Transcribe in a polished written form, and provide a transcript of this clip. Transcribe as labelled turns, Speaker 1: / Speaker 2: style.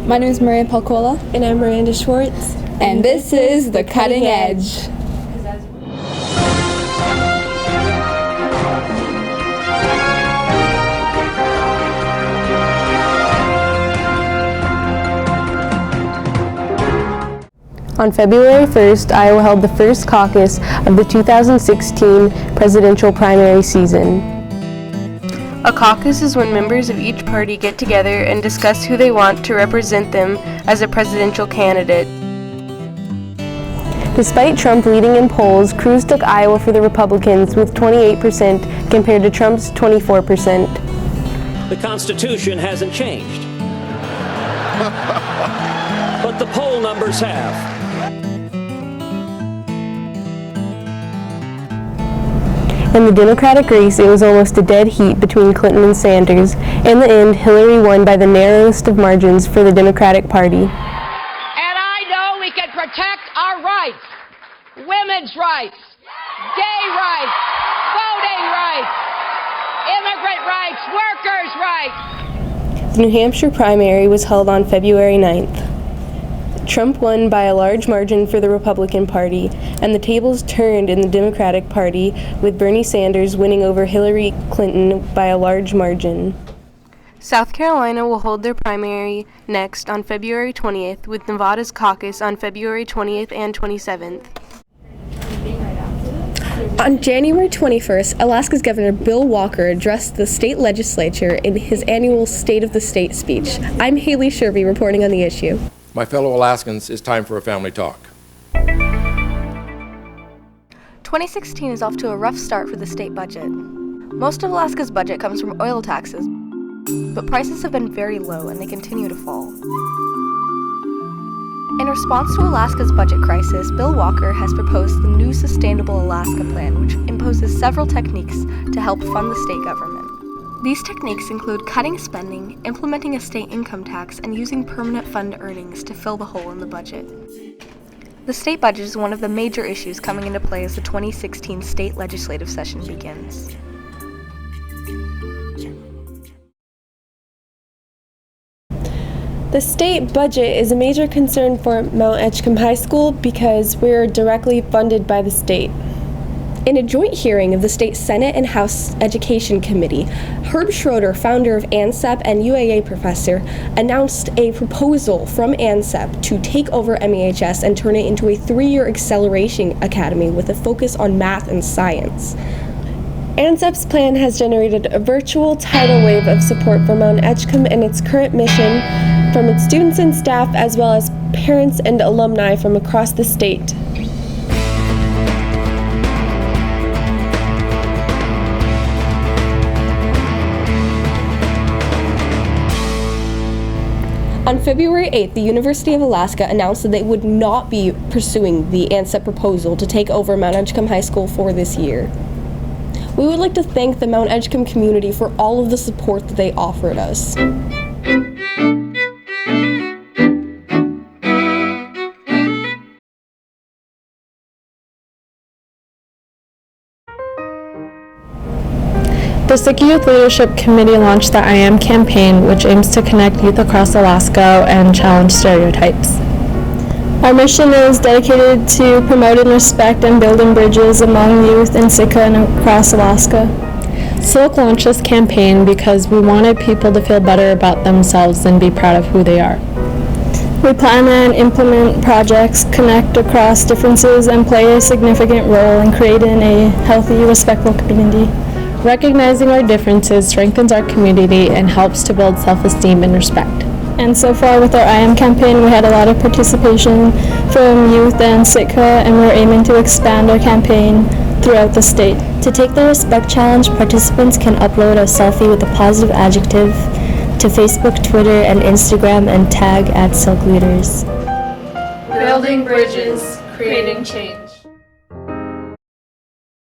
Speaker 1: My name is Maria Palcola.
Speaker 2: And I'm Miranda Schwartz.
Speaker 1: And this is The Cutting Edge.
Speaker 2: On February 1st, Iowa held the first caucus of the 2016 presidential primary season. A caucus is when members of each party get together and discuss who they want to represent them as a presidential candidate. Despite Trump leading in polls, Cruz took Iowa for the Republicans with 28% compared to Trump's 24%.
Speaker 3: The Constitution hasn't changed, but the poll numbers have.
Speaker 2: In the Democratic race, it was almost a dead heat between Clinton and Sanders. In the end, Hillary won by the narrowest of margins for the Democratic Party.
Speaker 4: And I know we can protect our rights, women's rights, gay rights, voting rights, immigrant rights, workers' rights.
Speaker 2: The New Hampshire primary was held on February 9th. Trump won by a large margin for the Republican Party, and the tables turned in the Democratic Party, with Bernie Sanders winning over Hillary Clinton by a large margin. South Carolina will hold their primary next on February 20th, with Nevada's caucus on February 20th and 27th.
Speaker 5: On January 21st, Alaska's Governor Bill Walker addressed the state legislature in his annual State of the State speech. I'm Haley Sherby reporting on the issue.
Speaker 6: My fellow Alaskans, it's time for a family talk.
Speaker 7: 2016 is off to a rough start for the state budget. Most of Alaska's budget comes from oil taxes, but prices have been very low and they continue to fall. In response to Alaska's budget crisis, Bill Walker has proposed the new Sustainable Alaska Plan, which imposes several techniques to help fund the state government. These techniques include cutting spending, implementing a state income tax, and using permanent fund earnings to fill the hole in the budget. The state budget is one of the major issues coming into play as the 2016 state legislative session begins.
Speaker 2: The state budget is a major concern for Mount Edgecombe High School because we're directly funded by the state.
Speaker 5: In a joint hearing of the State Senate and House Education Committee, Herb Schroeder, founder of ANSEP and UAA professor, announced a proposal from ANSEP to take over MEHS and turn it into a 3-year acceleration academy with a focus on math and science.
Speaker 2: ANSEP's plan has generated a virtual tidal wave of support for Mount Edgecombe and its current mission from its students and staff, as well as parents and alumni from across the state.
Speaker 5: On February 8th, the University of Alaska announced that they would not be pursuing the ANSEP proposal to take over Mount Edgecombe High School for this year. We would like to thank the Mount Edgecombe community for all of the support that they offered us.
Speaker 8: The Sick Youth Leadership Committee launched the I Am campaign, which aims to connect youth across Alaska and challenge stereotypes.
Speaker 9: Our mission is dedicated to promoting respect and building bridges among youth in Sitka and across Alaska.
Speaker 8: SILC launched this campaign because we wanted people to feel better about themselves and be proud of who they are.
Speaker 9: We plan and implement projects, connect across differences, and play a significant role in creating a healthy, respectful community.
Speaker 8: Recognizing our differences strengthens our community and helps to build self-esteem and respect.
Speaker 9: And so far with our I Am campaign, we had a lot of participation from youth and Sitka, and we're aiming to expand our campaign throughout the state.
Speaker 10: To take the Respect Challenge, participants can upload a selfie with a positive adjective to Facebook, Twitter, and Instagram and tag @SilkLeaders.
Speaker 11: Building bridges, creating change.